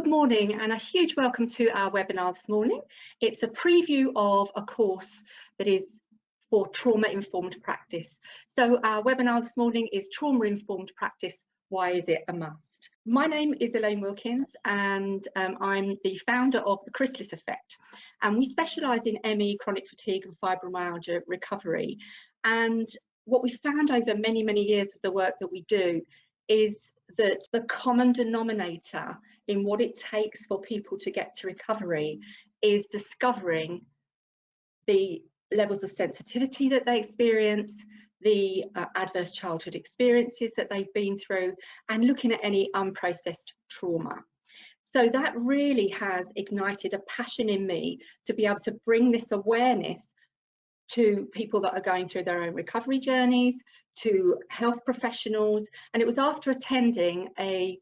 Good morning and a huge welcome to our webinar this morning. It's a preview of a course that is for trauma-informed practice. So our webinar this morning is Trauma-Informed Practice, Why Is It a Must? My name is Elaine Wilkins and I'm the founder of the Chrysalis Effect, and we specialise in ME, chronic fatigue and fibromyalgia recovery. And what we found over many years of the work that we do is that the common denominator in what it takes for people to get to recovery is discovering the levels of sensitivity that they experience, the adverse childhood experiences that they've been through, and looking at any unprocessed trauma. So that really has ignited a passion in me to be able to bring this awareness to people that are going through their own recovery journeys, to health professionals. And it was after attending a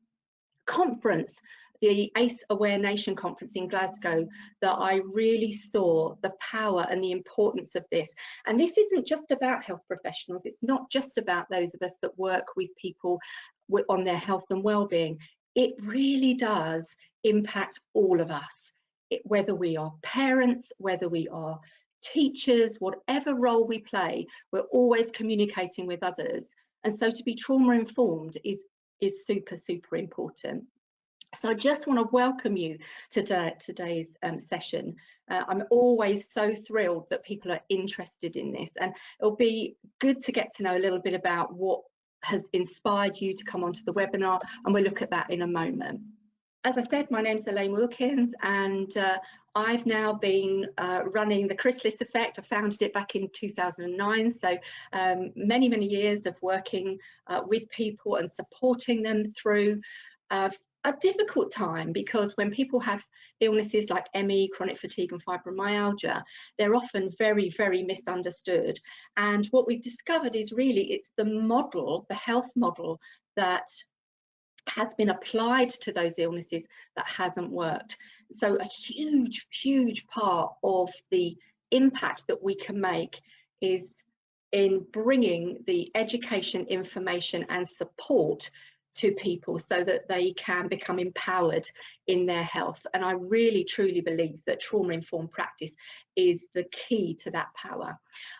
conference, the ACE Aware Nation conference in Glasgow, that I really saw the power and the importance of this. And this isn't just about health professionals, it's not just about those of us that work with people on their health and well-being. It really does impact all of us, whether we are parents, whether we are teachers, whatever role we play, we're always communicating with others. And so to be trauma informed is super important. So I just want to welcome you to today's session. I'm always so thrilled that people are interested in this, and it'll be good to get to know a little bit about what has inspired you to come onto the webinar, and we'll look at that in a moment. As I said, my name's Elaine Wilkins, and I've now been running the Chrysalis Effect. I founded it back in 2009, so many years of working with people and supporting them through a difficult time, because when people have illnesses like ME, chronic fatigue and fibromyalgia, they're often very misunderstood. And what we've discovered is really it's the model, the health model that has been applied to those illnesses that hasn't worked. So a huge part of the impact that we can make is in bringing the education, information and support to people so that they can become empowered in their health. And I really truly believe that trauma-informed practice is the key to that power.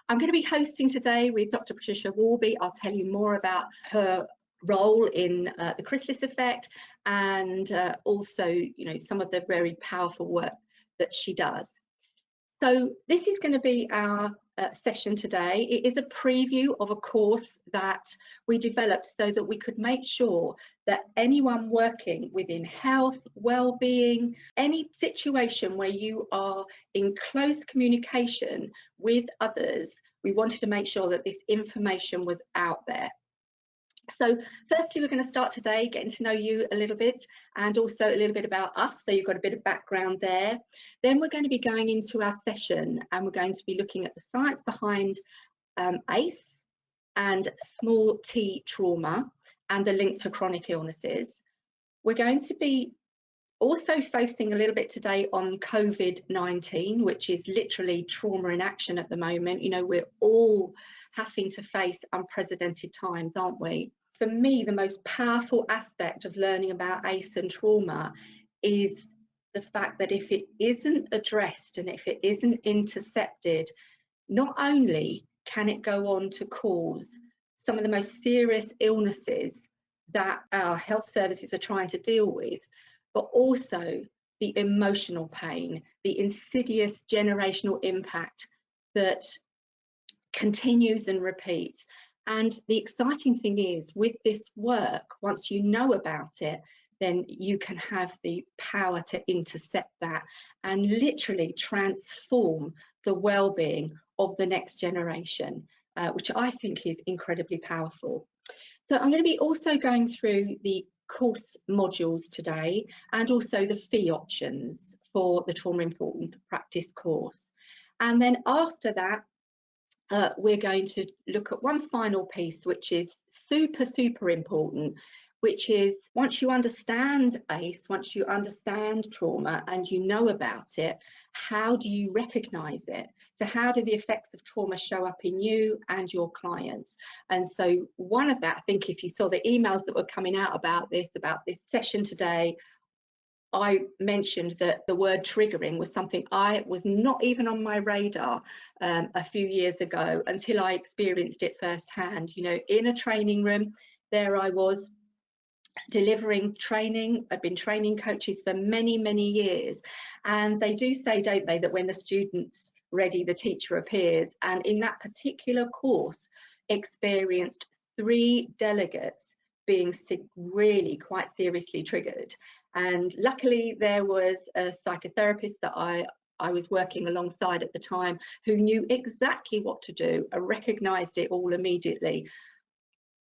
I'm going to be hosting today with Dr Patricia Worby. I'll tell you more about her role in the Chrysalis Effect, and also some of the very powerful work that she does. So this is going to be our session today. It is a preview of a course that we developed so that we could make sure that anyone working within health, well-being, any situation where you are in close communication with others, we wanted to make sure that this information was out there. So firstly, we're going to start today getting to know you a little bit, and also a little bit about us, so you've got a bit of background there. Then we're going to be going into our session, and we're going to be looking at the science behind ACE and small t trauma and the link to chronic illnesses. We're going to be also focusing a little bit today on COVID-19, which is literally trauma in action at the moment. We're all having to face unprecedented times, aren't we? For me, the most powerful aspect of learning about ACE and trauma is the fact that if it isn't addressed and if it isn't intercepted, not only can it go on to cause some of the most serious illnesses that our health services are trying to deal with, but also the emotional pain, the insidious generational impact that continues and repeats. And the exciting thing is, with this work, once you know about it, then you can have the power to intercept that and literally transform the well-being of the next generation, which I think is incredibly powerful. So I'm going to be also going through the course modules today, and also the fee options for the trauma-informed practice course. And then after that, we're going to look at one final piece, which is super important, which is, once you understand ACE, once you understand trauma and you know about it, how do you recognize it? So how do the effects of trauma show up in you and your clients? And so one of that, I think if you saw the emails that were coming out about this session today, I mentioned that the word triggering was something I was not even on my radar a few years ago until I experienced it firsthand. You know, in a training room, there I was delivering training. I'd been training coaches for many, many years. And they do say, don't they, that when the student's ready, the teacher appears. And in that particular course, experienced 3 delegates being really quite seriously triggered. And luckily there was a psychotherapist that I was working alongside at the time who knew exactly what to do and recognised it all immediately.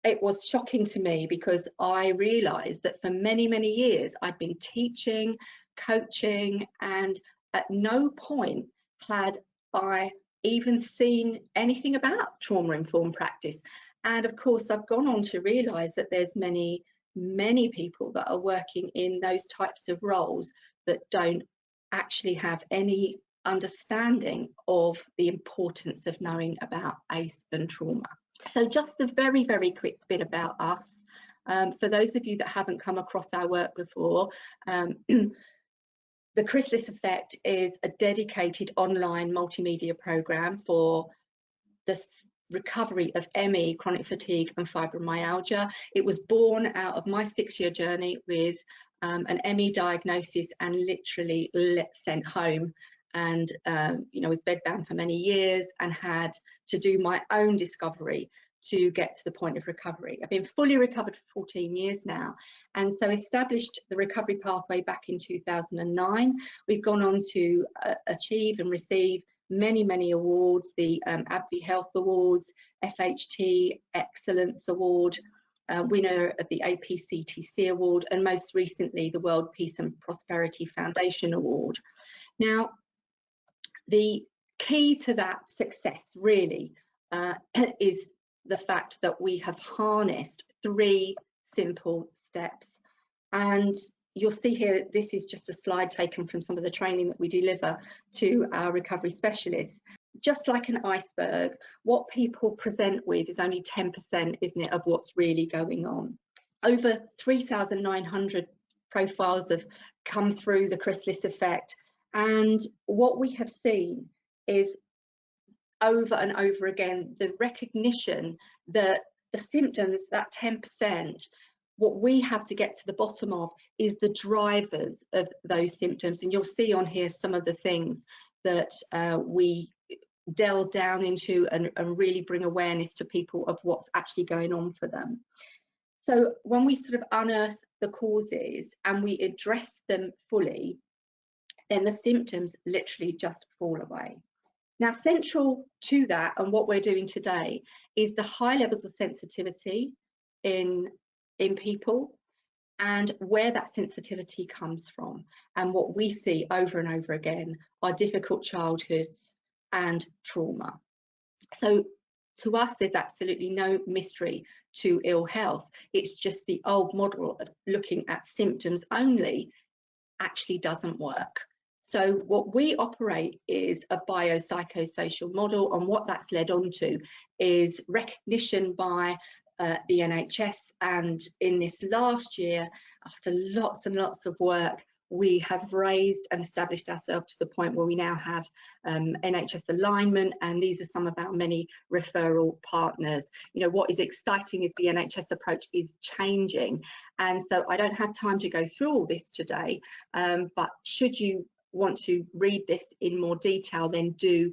It was shocking to me because I realised that for many, many years I'd been teaching, coaching, and at no point had I even seen anything about trauma-informed practice. And of course, I've gone on to realise that there's many people that are working in those types of roles that don't actually have any understanding of the importance of knowing about ACE and trauma. So just a very, very quick bit about us. For those of you that haven't come across our work before, the Chrysalis Effect is a dedicated online multimedia program for the recovery of ME, chronic fatigue and fibromyalgia. It was born out of my 6-year journey with an ME diagnosis and literally sent home, and you know, was bedbound for many years and had to do my own discovery to get to the point of recovery. I've been fully recovered for 14 years now, and so established the recovery pathway back in 2009. We've gone on to achieve and receive many awards, the AbbVie Health Awards, FHT Excellence Award, winner of the APCTC Award, and most recently the World Peace and Prosperity Foundation Award. Now, the key to that success really is the fact that we have harnessed 3 simple steps. And you'll see here, this is just a slide taken from some of the training that we deliver to our recovery specialists. Just like an iceberg, what people present with is only 10%, isn't it, of what's really going on. Over 3,900 profiles have come through the Chrysalis Effect, and what we have seen is over and over again the recognition that the symptoms, that 10%, what we have to get to the bottom of is the drivers of those symptoms. And you'll see on here some of the things that we delve down into and really bring awareness to people of what's actually going on for them. So when we sort of unearth the causes and we address them fully, then the symptoms literally just fall away. Now, central to that and what we're doing today is the high levels of sensitivity in people and where that sensitivity comes from. And what we see over and over again are difficult childhoods and trauma. So to us, there's absolutely no mystery to ill health. It's just the old model of looking at symptoms only actually doesn't work. So what we operate is a biopsychosocial model, and what that's led on to is recognition by the NHS. And in this last year, after lots and lots of work, we have raised and established ourselves to the point where we now have NHS alignment, and these are some of our many referral partners. You know, what is exciting is the NHS approach is changing, and so I don't have time to go through all this today, but should you want to read this in more detail, then do,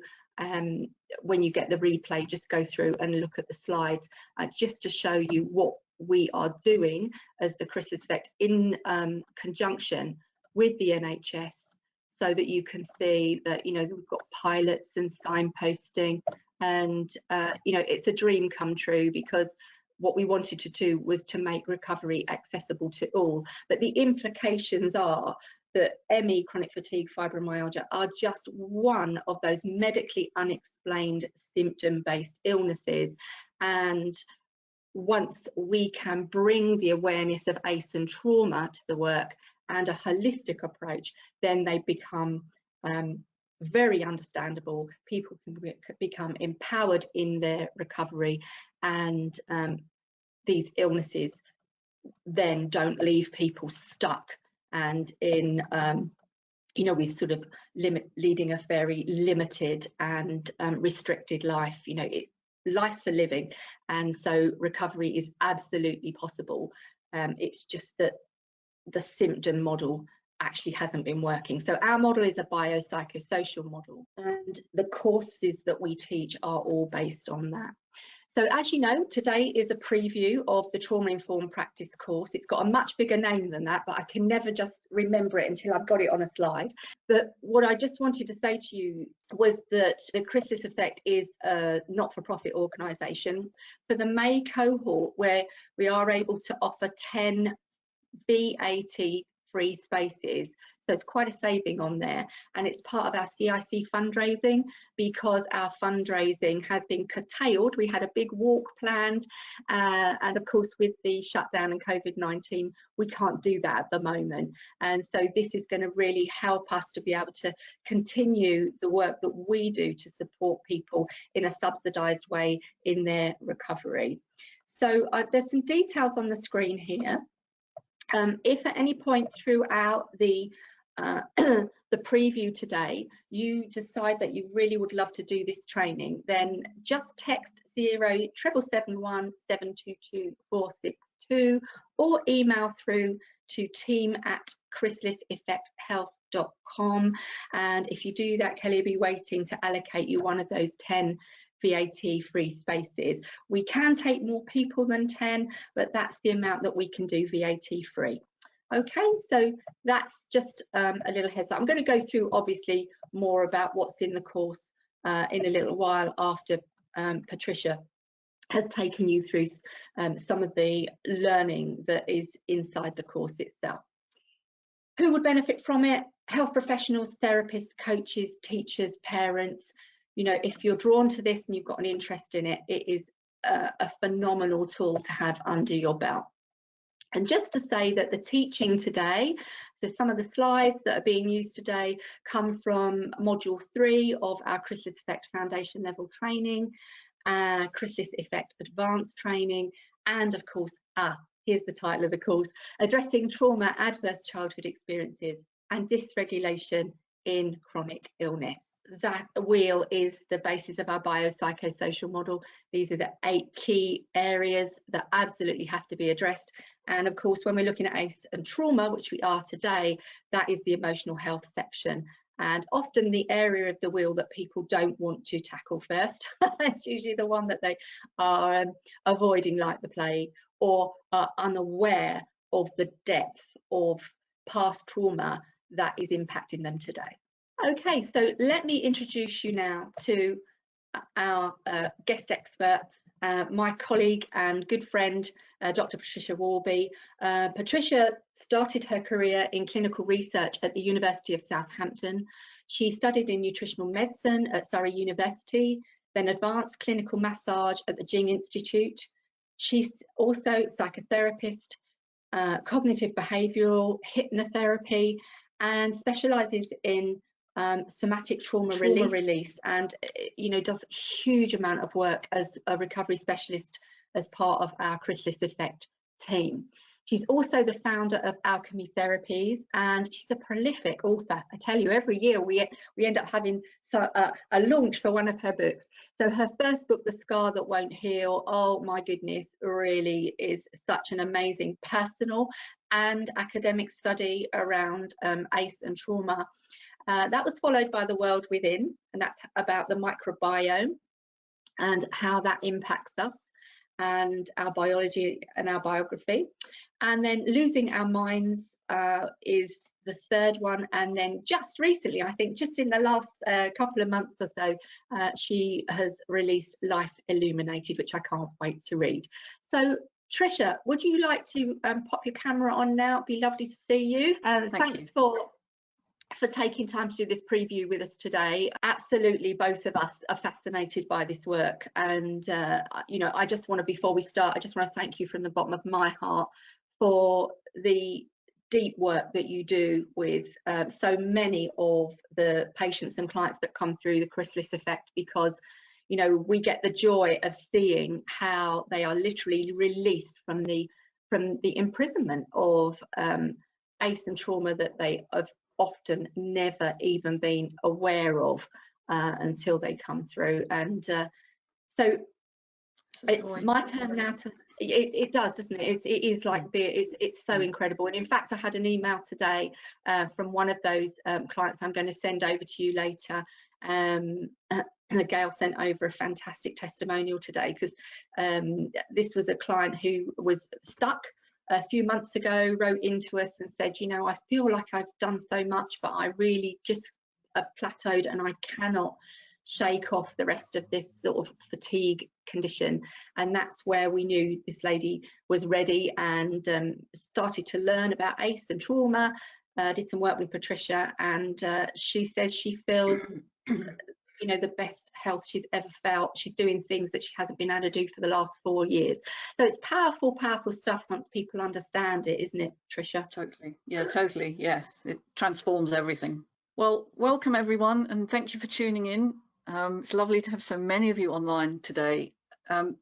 when you get the replay, just go through and look at the slides, just to show you what we are doing as the Chrysalis Effect in conjunction with the NHS, so that you can see that, you know, we've got pilots and signposting, and you know, it's a dream come true, because what we wanted to do was to make recovery accessible to all. But the implications are that ME, chronic fatigue, fibromyalgia, are just one of those medically unexplained symptom-based illnesses. And once we can bring the awareness of ACE and trauma to the work and a holistic approach, then they become very understandable. People can become empowered in their recovery, and these illnesses then don't leave people stuck and in with sort of leading a very limited and restricted life. Life's for living, and so recovery is absolutely possible. It's just that the symptom model actually hasn't been working. So our model is a biopsychosocial model, and the courses that we teach are all based on that. So as you know, today is a preview of the Trauma Informed Practice course. It's got a much bigger name than that, but I can never just remember it until I've got it on a slide. But what I just wanted to say to you was that the Chrysalis Effect is a not-for-profit organisation. For the May cohort, where we are able to offer 10 VAT-free spaces, so it's quite a saving on there, and it's part of our CIC fundraising, because our fundraising has been curtailed. We had a big walk planned, and of course with the shutdown and COVID-19 we can't do that at the moment, and so this is going to really help us to be able to continue the work that we do to support people in a subsidised way in their recovery. So there's some details on the screen here. If at any point throughout the preview today you decide that you really would love to do this training, then just text 07771 722 462 or email through to team@chrysaliseffecthealth.com, and if you do that, Kelly will be waiting to allocate you one of those 10 VAT-free spaces. We can take more people than 10, but that's the amount that we can do VAT-free. Okay, so that's just a little heads up. I'm going to go through obviously more about what's in the course in a little while, after Patricia has taken you through some of the learning that is inside the course itself. Who would benefit from it? Health professionals, therapists, coaches, teachers, parents. If you're drawn to this and you've got an interest in it, it is a phenomenal tool to have under your belt. And just to say that the teaching today, so some of the slides that are being used today come from module 3 of our Chrysalis Effect Foundation level training, Chrysalis Effect Advanced training, and of course, here's the title of the course, Addressing Trauma, Adverse Childhood Experiences and Dysregulation in Chronic Illness. That wheel is the basis of our biopsychosocial model. These are the 8 key areas that absolutely have to be addressed. And of course, when we're looking at ACE and trauma, which we are today, that is the emotional health section. And often the area of the wheel that people don't want to tackle first. It's usually the one that they are avoiding like the plague, or are unaware of the depth of past trauma that is impacting them today. Okay, so let me introduce you now to our guest expert, my colleague and good friend, Dr Patricia Worby. Patricia started her career in clinical research at the University of Southampton. She studied in nutritional medicine at Surrey University, then advanced clinical massage at the Jing Institute. She's also a psychotherapist, cognitive behavioural, hypnotherapy, and specialises in somatic trauma release, and does a huge amount of work as a recovery specialist as part of our Chrysalis Effect team. She's also the founder of Alchemy Therapies, and she's a prolific author. I tell you, every year we end up having a launch for one of her books. So her first book, The Scar That Won't Heal, oh my goodness, really is such an amazing personal and academic study around ACE and trauma. That was followed by The World Within, and that's about the microbiome and how that impacts us and our biology and our biography. And then Losing Our Minds is the third one. And then just recently, I think just in the last couple of months or so, she has released Life Illuminated, which I can't wait to read. So Tricia, would you like to pop your camera on now? It'd be lovely to see you. Thanks for taking time to do this preview with us today. Absolutely, both of us are fascinated by this work, and I just want to, before we start, I just want to thank you from the bottom of my heart for the deep work that you do with so many of the patients and clients that come through the Chrysalis Effect, because we get the joy of seeing how they are literally released from the imprisonment of ACE and trauma that they have often never even been aware of until they come through. And so it's my turn now to, it does, doesn't it? It is like it's so incredible. And in fact, I had an email today from one of those clients I'm going to send over to you later. Gail sent over a fantastic testimonial today, because this was a client who was stuck a few months ago, wrote into us and said, you know, I feel like I've done so much, but I really just have plateaued and I cannot shake off the rest of this sort of fatigue condition. And that's where we knew this lady was ready, and started to learn about ACE and trauma, did some work with Patricia, and she says she feels you know, the best health she's ever felt. She's doing things that she hasn't been able to do for the last 4 years. So it's powerful stuff once people understand it, isn't it, Tricia? Totally. Yeah, totally. Yes, it transforms everything. Well, welcome everyone, and thank you for tuning in. It's lovely to have so many of you online today.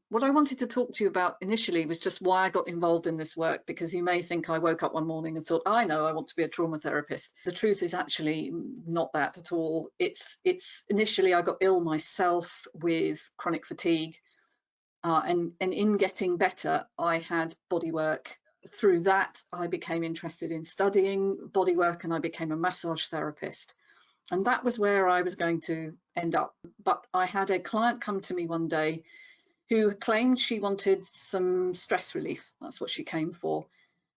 What I wanted to talk to you about initially was just why I got involved in this work, because you may think I woke up one morning and thought, I know, I want to be a trauma therapist. The truth is actually not that at all. It's initially I got ill myself with chronic fatigue, and in getting better, I had body work. Through that, I became interested in studying body work, and I became a massage therapist. And that was where I was going to end up. But I had a client come to me one day who claimed she wanted some stress relief. That's what she came for,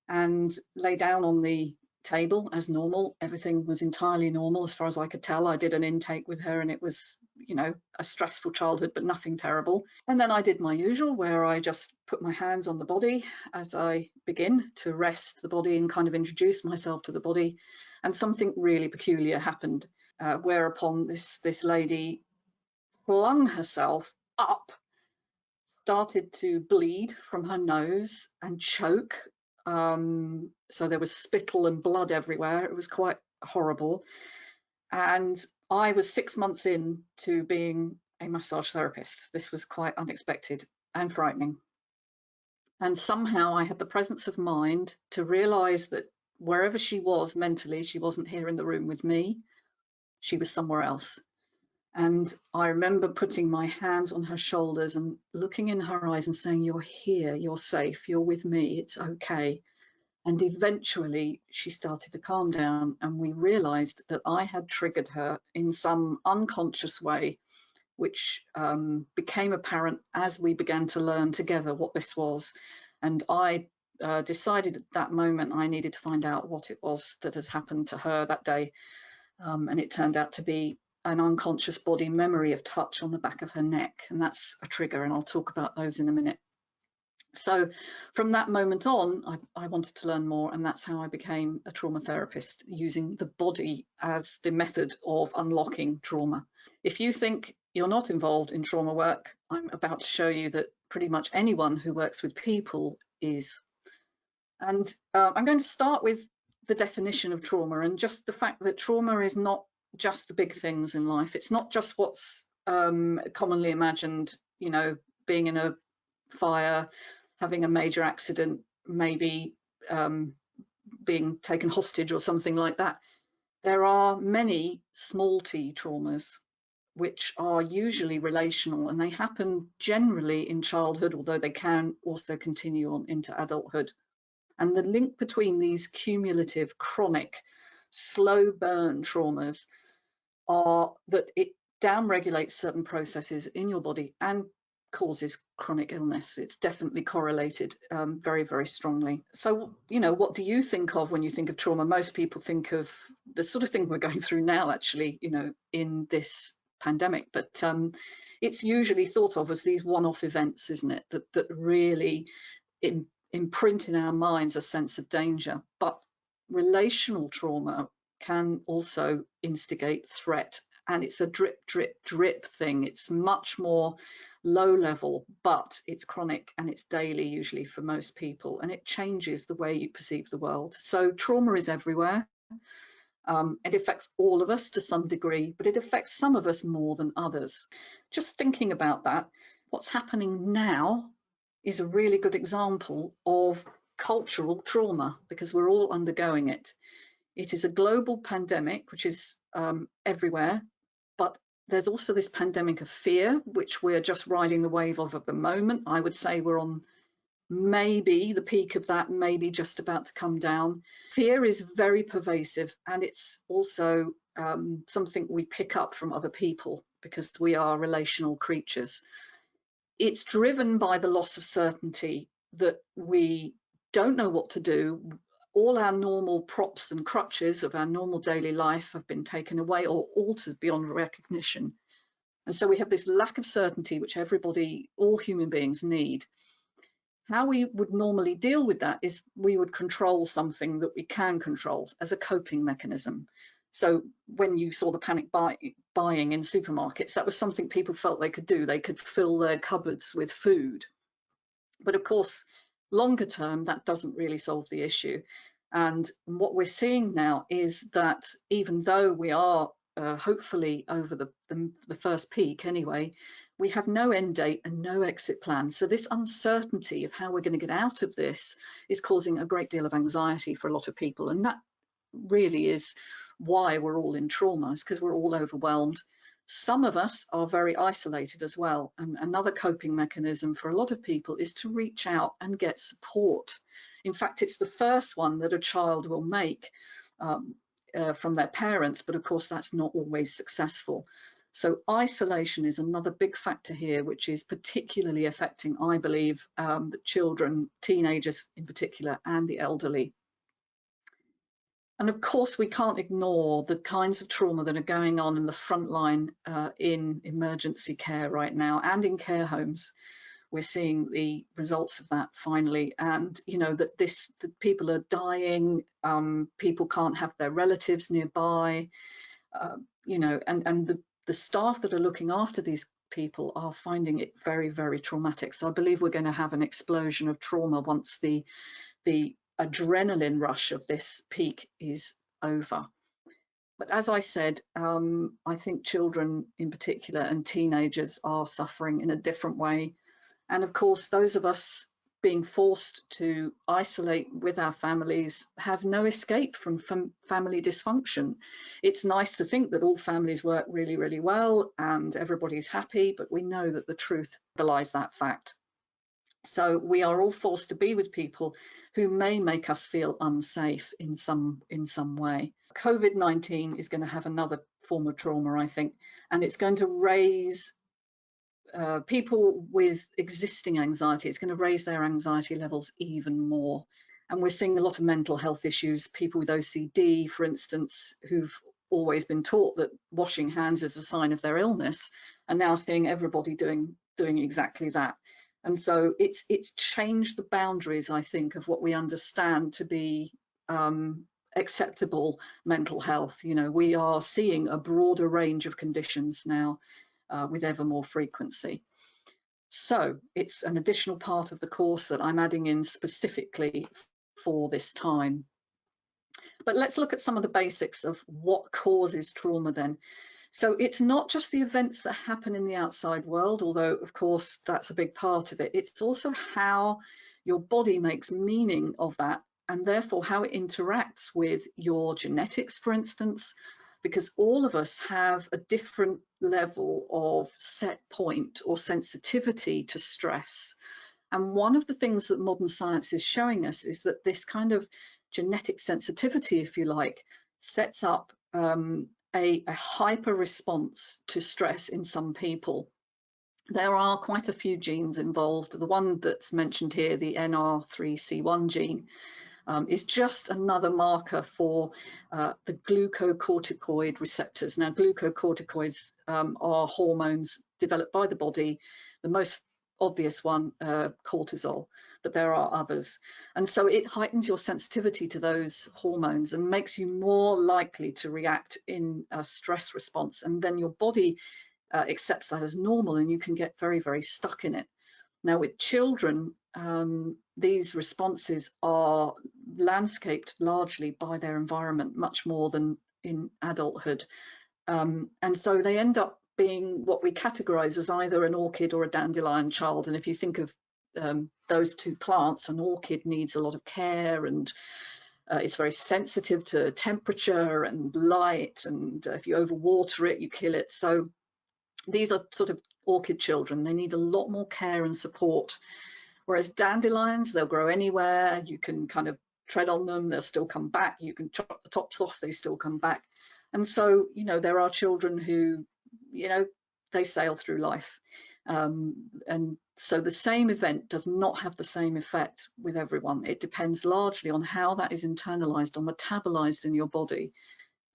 and lay down on the table as normal. Everything was entirely normal as far as I could tell. I did an intake with her and it was, you know, a stressful childhood, but nothing terrible. And then I did my usual, where I just put my hands on the body as I begin to rest the body and kind of introduce myself to the body. And something really peculiar happened, whereupon this lady flung herself up, started to bleed from her nose and choke. So there was spittle and blood everywhere. It was quite horrible. And I was 6 months in to being a massage therapist. This was quite unexpected and frightening. And somehow I had the presence of mind to realize that wherever she was mentally, she wasn't here in the room with me. She was somewhere else. And I remember putting my hands on her shoulders and looking in her eyes and saying, you're here, you're safe, you're with me, it's okay. And eventually she started to calm down, and we realized that I had triggered her in some unconscious way, which became apparent as we began to learn together what this was. And I decided at that moment I needed to find out what it was that had happened to her that day. And it turned out to be an unconscious body memory of touch on the back of her neck, and that's a trigger, and I'll talk about those in a minute. So from that moment on, I wanted to learn more, and that's how I became a trauma therapist, using the body as the method of unlocking trauma. If you think you're not involved in trauma work, I'm about to show you that pretty much anyone who works with people is. And I'm going to start with the definition of trauma, and just the fact that trauma is not just the big things in life. It's not just what's commonly imagined, you know, being in a fire, having a major accident, maybe being taken hostage or something like that. There are many small t traumas which are usually relational, and they happen generally in childhood, although they can also continue on into adulthood. And the link between these cumulative, chronic, slow burn traumas are that it downregulates certain processes in your body and causes chronic illness. It's definitely correlated very, very strongly. So, you know, what do you think of when you think of trauma? Most people think of the sort of thing we're going through now, actually, you know, in this pandemic, but it's usually thought of as these one-off events, isn't it, that really imprint in our minds a sense of danger. But relational trauma can also instigate threat, and it's a drip, drip, drip thing. It's much more low level, but it's chronic and it's daily, usually for most people, and it changes the way you perceive the world. So trauma is everywhere. It affects all of us to some degree, but it affects some of us more than others. Just thinking about that, what's happening now is a really good example of cultural trauma, because we're all undergoing it. It is a global pandemic, which is everywhere, but there's also this pandemic of fear, which we're just riding the wave of at the moment. I would say we're on maybe the peak of that, maybe just about to come down. Fear is very pervasive, and it's also something we pick up from other people because we are relational creatures. It's driven by the loss of certainty, that we don't know what to do. All our normal props and crutches of our normal daily life have been taken away or altered beyond recognition. And so we have this lack of certainty, which everybody, all human beings need. How we would normally deal with that is we would control something that we can control as a coping mechanism. So when you saw the panic buying in supermarkets, that was something people felt they could do. They could fill their cupboards with food. But of course, longer term, that doesn't really solve the issue. And what we're seeing now is that even though we are hopefully over the first peak anyway, we have no end date and no exit plan. So this uncertainty of how we're going to get out of this is causing a great deal of anxiety for a lot of people. And that really is why we're all in trauma, is because we're all overwhelmed. Some of us are very isolated as well. And another coping mechanism for a lot of people is to reach out and get support. In fact, it's the first one that a child will make from their parents, but of course that's not always successful. So isolation is another big factor here, which is particularly affecting, I believe, the children, teenagers in particular, and the elderly. And of course, we can't ignore the kinds of trauma that are going on in the front line in emergency care right now and in care homes. We're seeing the results of that finally, and you know that people are dying, people can't have their relatives nearby, you know, and the staff that are looking after these people are finding it very, very traumatic. So I believe we're going to have an explosion of trauma once the adrenaline rush of this peak is over. But as I said, I think children in particular and teenagers are suffering in a different way. And of course, those of us being forced to isolate with our families have no escape from family dysfunction. It's nice to think that all families work really, really well and everybody's happy, but we know that the truth belies that fact. So we are all forced to be with people who may make us feel unsafe in some way. COVID-19 is going to have another form of trauma, I think, and it's going to raise people with existing anxiety. It's going to raise their anxiety levels even more. And we're seeing a lot of mental health issues, people with OCD, for instance, who've always been taught that washing hands is a sign of their illness, and now seeing everybody doing exactly that. And so it's changed the boundaries, I think, of what we understand to be acceptable mental health. You know, we are seeing a broader range of conditions now with ever more frequency. So it's an additional part of the course that I'm adding in specifically for this time. But let's look at some of the basics of what causes trauma then. So it's not just the events that happen in the outside world, although of course that's a big part of it. It's also how your body makes meaning of that, and therefore how it interacts with your genetics, for instance, because all of us have a different level of set point or sensitivity to stress. And one of the things that modern science is showing us is that this kind of genetic sensitivity, if you like, sets up a hyper response to stress in some people. There are quite a few genes involved. The one that's mentioned here, the NR3C1 gene, is just another marker for the glucocorticoid receptors. Now, glucocorticoids are hormones developed by the body. The most obvious one, cortisol, but there are others. And so it heightens your sensitivity to those hormones and makes you more likely to react in a stress response. And then your body accepts that as normal, and you can get very, very stuck in it. Now, with children, these responses are landscaped largely by their environment, much more than in adulthood. And so they end up being what we categorize as either an orchid or a dandelion child. And if you think of those two plants, an orchid needs a lot of care, and it's very sensitive to temperature and light, and if you overwater it, you kill it. So these are sort of orchid children. They need a lot more care and support. Whereas dandelions, they'll grow anywhere. You can kind of tread on them, they'll still come back. You can chop the tops off, they still come back. And so, you know, there are children who, you know, they sail through life. And so the same event does not have the same effect with everyone. It depends largely on how that is internalized or metabolized in your body.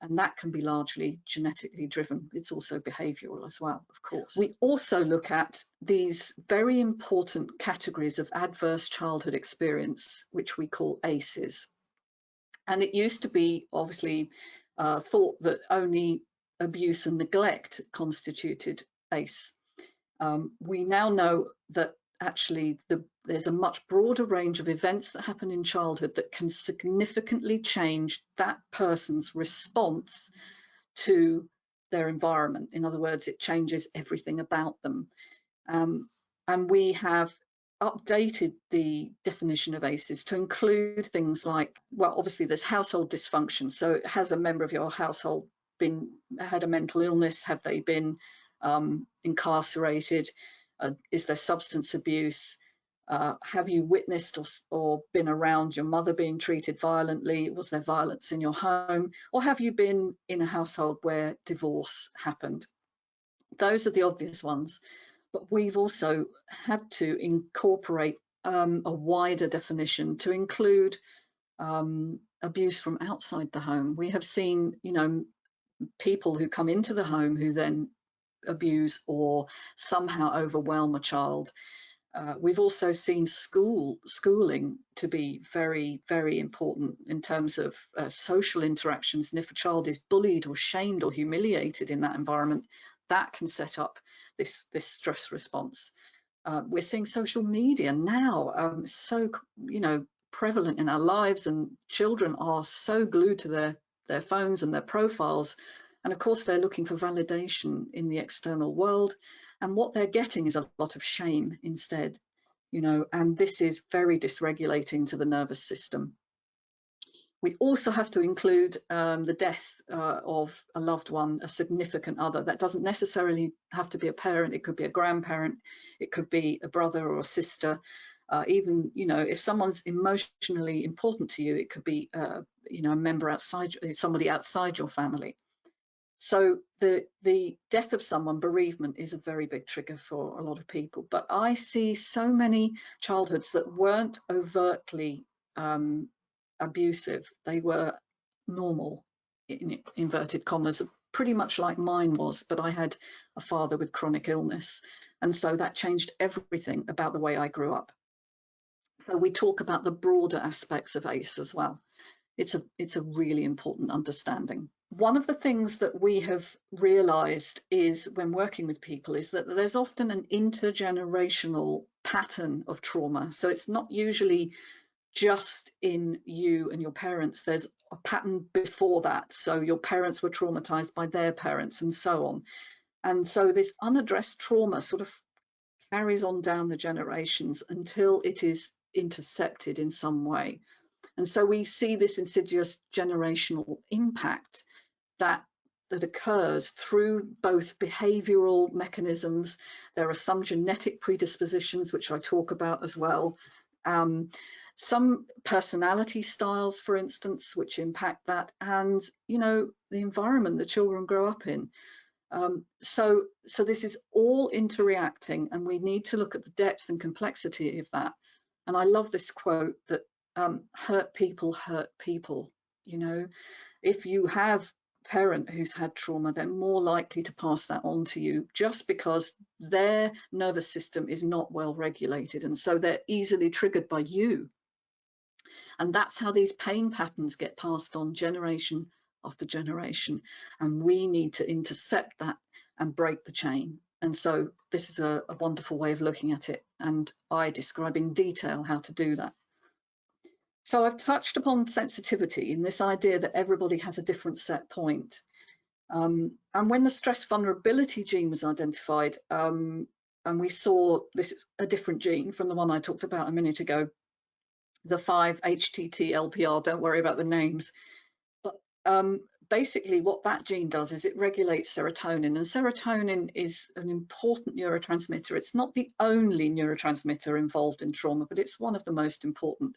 And that can be largely genetically driven. It's also behavioral as well, of course. We also look at these very important categories of adverse childhood experience, which we call ACEs. And it used to be obviously thought that only abuse and neglect constituted ACE. We now know that actually there's a much broader range of events that happen in childhood that can significantly change that person's response to their environment. In other words, it changes everything about them. And we have updated the definition of ACEs to include things like, well, obviously there's household dysfunction. So has a member of your household had a mental illness? Have they been incarcerated? Is there substance abuse? Have you witnessed or been around your mother being treated violently? Was there violence in your home? Or have you been in a household where divorce happened? Those are the obvious ones. But we've also had to incorporate a wider definition to include abuse from outside the home. We have seen, you know, people who come into the home who then abuse or somehow overwhelm a child. We've also seen schooling to be very, very important in terms of social interactions. And if a child is bullied or shamed or humiliated in that environment, that can set up this stress response. We're seeing social media now so, you know, prevalent in our lives, and children are so glued to their phones and their profiles. And of course, they're looking for validation in the external world. And what they're getting is a lot of shame instead, you know, and this is very dysregulating to the nervous system. We also have to include the death of a loved one, a significant other. That doesn't necessarily have to be a parent. It could be a grandparent. It could be a brother or a sister. Even, you know, if someone's emotionally important to you, it could be, you know, a member outside, somebody outside your family. So the death of someone, bereavement, is a very big trigger for a lot of people. But I see so many childhoods that weren't overtly abusive. They were normal, in inverted commas, pretty much like mine was, but I had a father with chronic illness. And so that changed everything about the way I grew up. So we talk about the broader aspects of ACE as well. It's a really important understanding. One of the things that we have realized is when working with people is that there's often an intergenerational pattern of trauma. So it's not usually just in you and your parents. There's a pattern before that. So your parents were traumatized by their parents and so on. And so this unaddressed trauma sort of carries on down the generations until it is intercepted in some way. And so we see this insidious generational impact that occurs through both behavioral mechanisms. There are some genetic predispositions, which I talk about as well. Some personality styles, for instance, which impact that, and, you know, the environment that children grow up in. So this is all interreacting, and we need to look at the depth and complexity of that. And I love this quote that hurt people hurt people. You know, if you have a parent who's had trauma, they're more likely to pass that on to you just because their nervous system is not well regulated, and so they're easily triggered by you. And that's how these pain patterns get passed on generation after generation. And we need to intercept that and break the chain. And so this is a wonderful way of looking at it. And I describe in detail how to do that. So I've touched upon sensitivity in this idea that everybody has a different set point. And when the stress vulnerability gene was identified, and we saw this is a different gene from the one I talked about a minute ago, the 5-HTT-LPR. Don't worry about the names, but basically what that gene does is it regulates serotonin, and serotonin is an important neurotransmitter. It's not the only neurotransmitter involved in trauma, but it's one of the most important,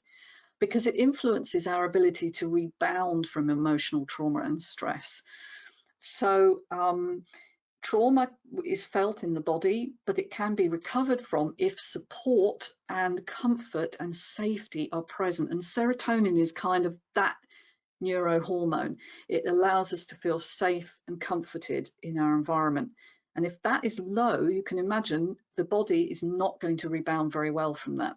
because it influences our ability to rebound from emotional trauma and stress. So trauma is felt in the body, but it can be recovered from if support and comfort and safety are present. And serotonin is kind of that neurohormone. It allows us to feel safe and comforted in our environment. And if that is low, you can imagine the body is not going to rebound very well from that.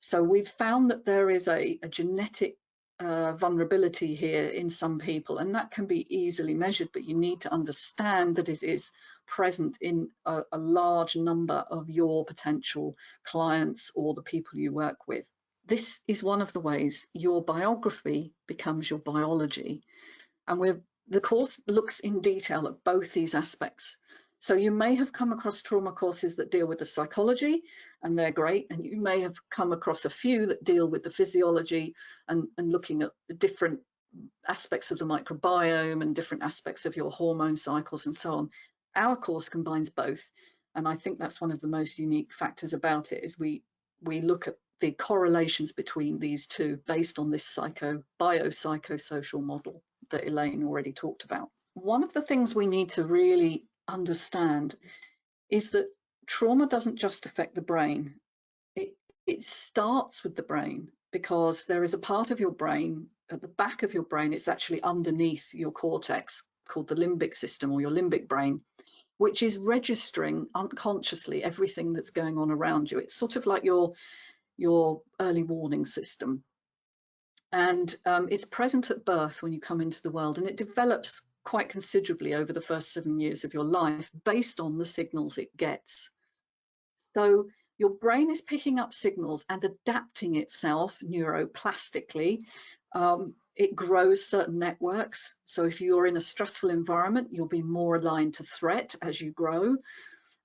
So we've found that there is a genetic vulnerability here in some people, and that can be easily measured, but you need to understand that it is present in a large number of your potential clients or the people you work with. This is one of the ways your biography becomes your biology, and the course looks in detail at both these aspects. So you may have come across trauma courses that deal with the psychology, and they're great, and you may have come across a few that deal with the physiology and looking at different aspects of the microbiome and different aspects of your hormone cycles and so on. Our course combines both, and I think that's one of the most unique factors about it, is we look at the correlations between these two based on this biopsychosocial model that Elaine already talked about. One of the things we need to really understand is that trauma doesn't just affect the brain. It starts with the brain, because there is a part of your brain at the back of your brain, it's actually underneath your cortex, called the limbic system or your limbic brain, which is registering unconsciously everything that's going on around you. It's sort of like your early warning system, and it's present at birth when you come into the world, and it develops quite considerably over the first 7 years of your life based on the signals it gets. So your brain is picking up signals and adapting itself neuroplastically. It grows certain networks. So if you're in a stressful environment, you'll be more aligned to threat as you grow.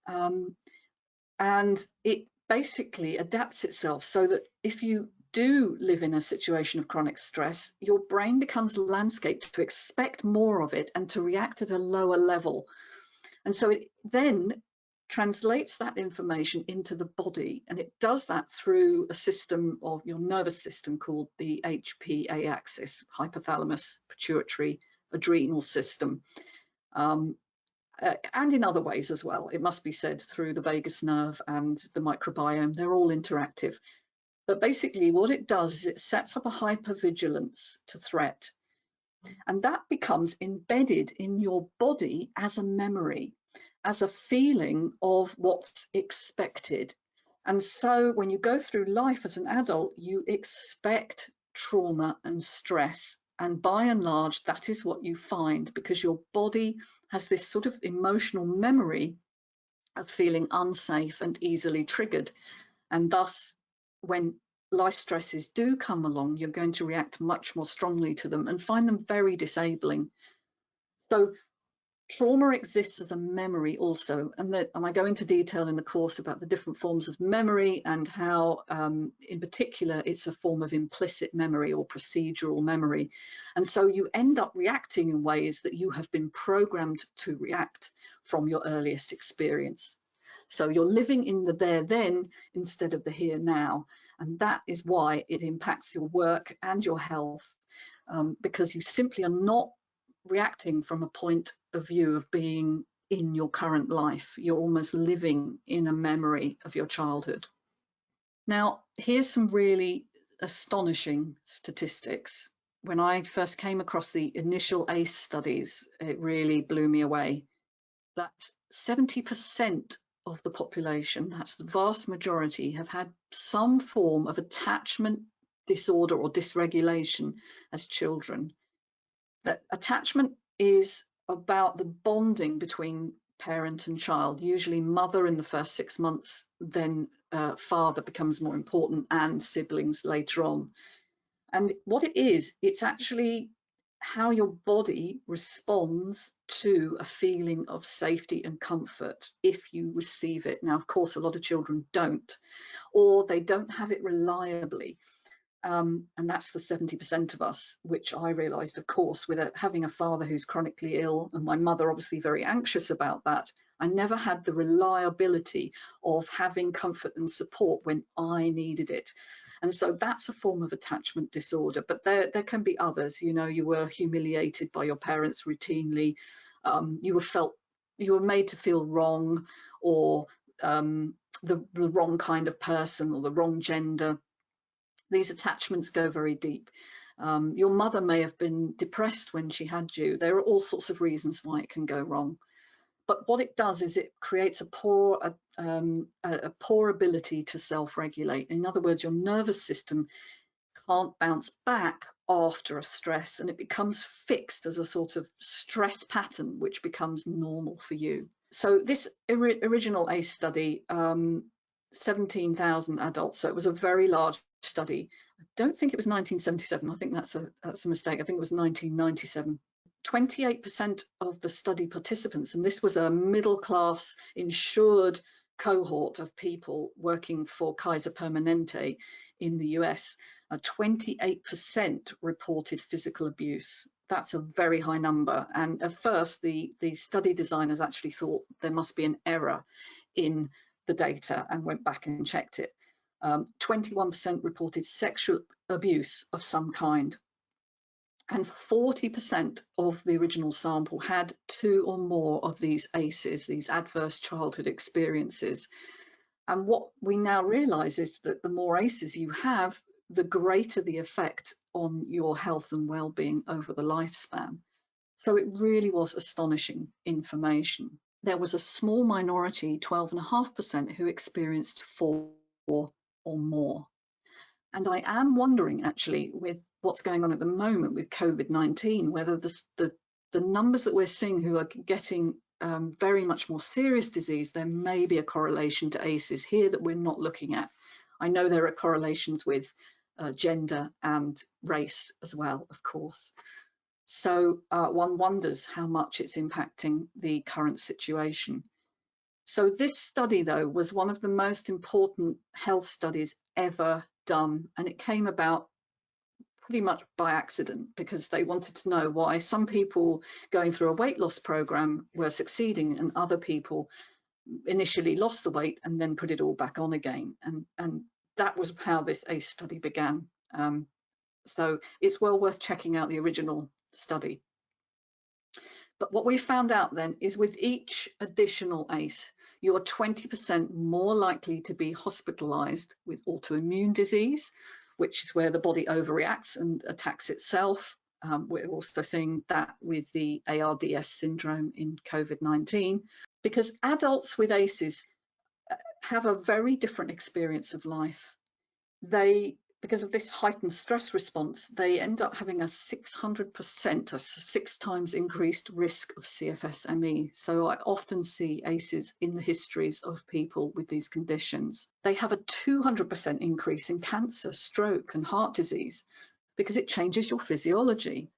And it basically adapts itself so that if you do live in a situation of chronic stress, your brain becomes landscaped to expect more of it and to react at a lower level. And so it then translates that information into the body, and it does that through a system of your nervous system called the HPA axis, hypothalamus, pituitary, adrenal system, and in other ways as well. It must be said, through the vagus nerve and the microbiome. They're all interactive. But basically what it does is it sets up a hypervigilance to threat, and that becomes embedded in your body as a memory, as a feeling of what's expected. And so when you go through life as an adult, you expect trauma and stress, and by and large that is what you find, because your body has this sort of emotional memory of feeling unsafe and easily triggered, and thus when life stresses do come along, you're going to react much more strongly to them and find them very disabling. So trauma exists as a memory also, and I go into detail in the course about the different forms of memory and how in particular it's a form of implicit memory or procedural memory. And so you end up reacting in ways that you have been programmed to react from your earliest experience. So you're living in the there then instead of the here now, and that is why it impacts your work and your health, because you simply are not reacting from a point of view of being in your current life. You're almost living in a memory of your childhood. Now, here's some really astonishing statistics. When I first came across the initial ACE studies, it really blew me away. That 70% of the population, that's the vast majority, have had some form of attachment disorder or dysregulation as children. That attachment is about the bonding between parent and child, usually mother in the first 6 months, then father becomes more important, and siblings later on. And what it is, it's actually how your body responds to a feeling of safety and comfort if you receive it. Now, of course, a lot of children don't, or they don't have it reliably. And that's the 70% of us, which I realised, of course, with having a father who's chronically ill and my mother obviously very anxious about that. I never had the reliability of having comfort and support when I needed it. And so that's a form of attachment disorder, but there can be others. You know, you were humiliated by your parents routinely, you were made to feel wrong, or the wrong kind of person, or the wrong gender. These attachments go very deep. Your mother may have been depressed when she had you. There are all sorts of reasons why it can go wrong. But what it does is it creates a poor ability to self-regulate. In other words, your nervous system can't bounce back after a stress, and it becomes fixed as a sort of stress pattern, which becomes normal for you. So this original ACE study, 17,000 adults, so it was a very large study. I don't think it was 1977. I think that's a mistake. I think it was 1997. 28% of the study participants, and this was a middle-class insured cohort of people working for Kaiser Permanente in the US, 28% reported physical abuse. That's a very high number. And at first, the study designers actually thought there must be an error in the data and went back and checked it. 21% reported sexual abuse of some kind. And 40% of the original sample had 2 or more of these ACEs, these adverse childhood experiences. And what we now realize is that the more ACEs you have, the greater the effect on your health and well-being over the lifespan. So it really was astonishing information. There was a small minority, 12.5%, who experienced 4 or more. And I am wondering, actually, with what's going on at the moment with COVID-19, whether the numbers that we're seeing who are getting very much more serious disease, there may be a correlation to ACEs here that we're not looking at. I know there are correlations with gender and race as well, of course. So one wonders how much it's impacting the current situation. So this study, though, was one of the most important health studies ever done, and it came about pretty much by accident because they wanted to know why some people going through a weight loss program were succeeding and other people initially lost the weight and then put it all back on again. And that was how this ACE study began. So it's well worth checking out the original study. But what we found out then is with each additional ACE, you're 20% more likely to be hospitalized with autoimmune disease, which is where the body overreacts and attacks itself. We're also seeing that with the ARDS syndrome in COVID-19, because adults with ACEs have a very different experience of life. Because of this heightened stress response, they end up having a 600%, a 6 times increased risk of CFS-ME. So I often see ACEs in the histories of people with these conditions. They have a 200% increase in cancer, stroke, and heart disease because it changes your physiology.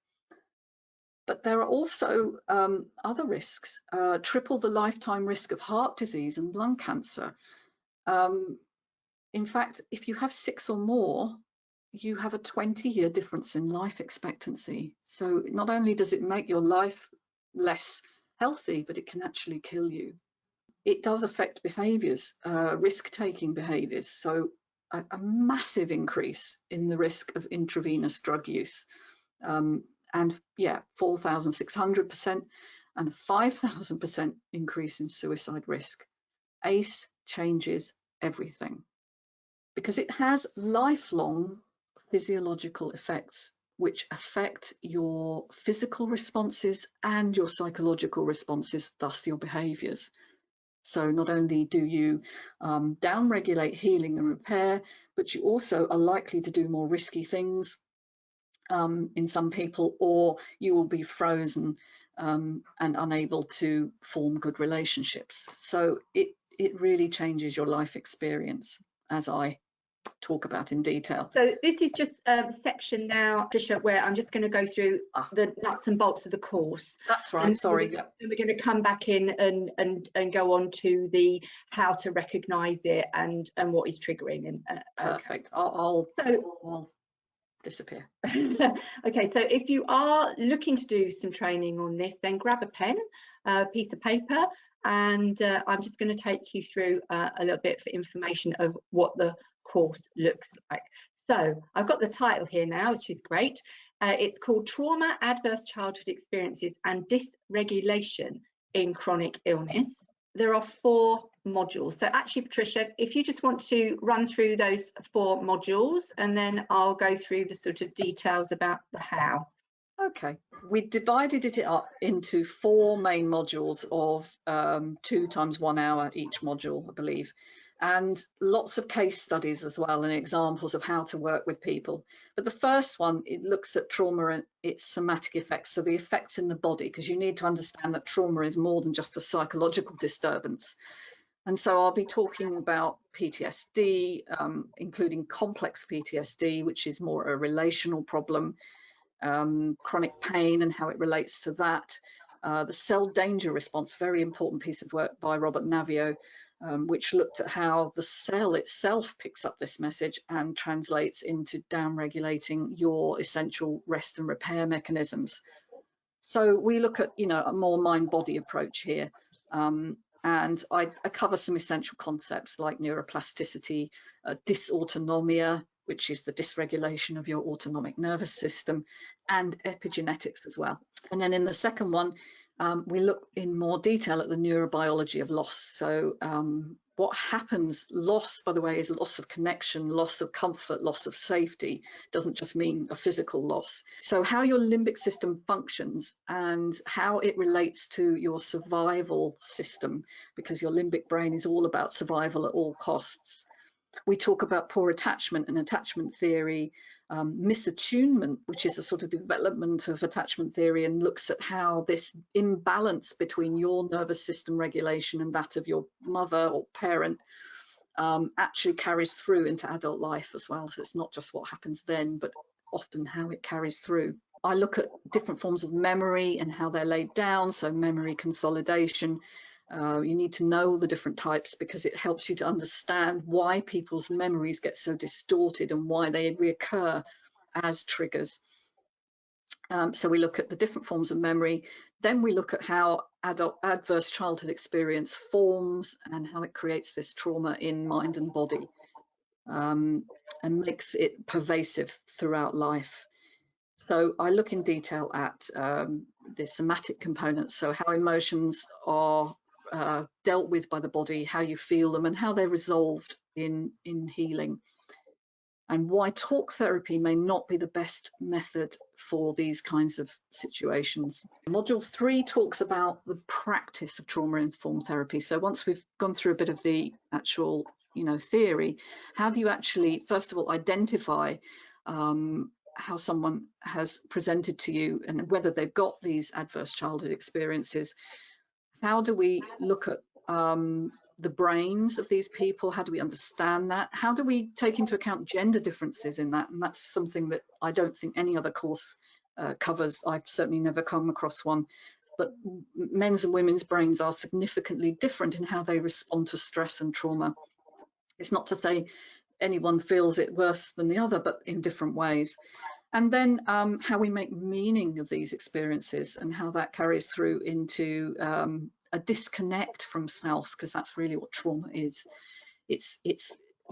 But there are also other risks, triple the lifetime risk of heart disease and lung cancer. In fact, if you have 6 or more, you have a 20-year difference in life expectancy. So not only does it make your life less healthy, but it can actually kill you. It does affect behaviors, risk-taking behaviors. So a massive increase in the risk of intravenous drug use. And yeah, 4,600% and a 5,000% increase in suicide risk. ACE changes everything, because it has lifelong physiological effects which affect your physical responses and your psychological responses, thus your behaviours. So not only do you downregulate healing and repair, but you also are likely to do more risky things in some people, or you will be frozen and unable to form good relationships. So it really changes your life experience, as I talk about in detail. So this is just a section now, Patricia, where I'm just going to go through the nuts and bolts of the course. That's right. Sorry. And we're going to come back in and go on to the how to recognise it and what is triggering. And perfect. I'll disappear. Okay, so if you are looking to do some training on this, then grab a pen, a piece of paper, and I'm just going to take you through a little bit of information of what the course looks like. So I've got the title here now, which is great. It's called Trauma, Adverse Childhood Experiences and Dysregulation in Chronic Illness. There are 4 modules. So actually, Patricia, if you just want to run through those 4 modules, and then I'll go through the sort of details about the how. Okay, we divided it up into 4 main modules of 2 times 1 hour each module, I believe, and lots of case studies as well and examples of how to work with people. But the first one, it looks at trauma and its somatic effects, so the effects in the body, because you need to understand that trauma is more than just a psychological disturbance. And so I'll be talking about PTSD, including complex PTSD, which is more a relational problem, chronic pain and how it relates to that, the cell danger response, very important piece of work by Robert Navio, which looked at how the cell itself picks up this message and translates into downregulating your essential rest and repair mechanisms. So we look at, a more mind-body approach here. And I cover some essential concepts like neuroplasticity, dysautonomia, which is the dysregulation of your autonomic nervous system, and epigenetics as well. And then in the second one, we look in more detail at the neurobiology of loss. So what happens, loss, by the way, is loss of connection, loss of comfort, loss of safety. Doesn't just mean a physical loss. So how your limbic system functions and how it relates to your survival system, because your limbic brain is all about survival at all costs. We talk about poor attachment and attachment theory, misattunement, which is a sort of development of attachment theory and looks at how this imbalance between your nervous system regulation and that of your mother or parent actually carries through into adult life as well. So it's not just what happens then, but often how it carries through. I look at different forms of memory and how they're laid down, so memory consolidation. You need to know the different types because it helps you to understand why people's memories get so distorted and why they reoccur as triggers. So we look at the different forms of memory. Then we look at how adverse childhood experience forms and how it creates this trauma in mind and body and makes it pervasive throughout life. So I look in detail at the somatic components, so how emotions are dealt with by the body, how you feel them and how they're resolved in healing, and why talk therapy may not be the best method for these kinds of situations. Module 3 talks about the practice of trauma-informed therapy. So once we've gone through a bit of the actual theory, how do you actually first of all identify how someone has presented to you and whether they've got these adverse childhood experiences? How do we look at the brains of these people? How do we understand that? How do we take into account gender differences in that? And that's something that I don't think any other course covers. I've certainly never come across one. But men's and women's brains are significantly different in how they respond to stress and trauma. It's not to say anyone feels it worse than the other, but in different ways. And then how we make meaning of these experiences and how that carries through into a disconnect from self, because that's really what trauma is. It's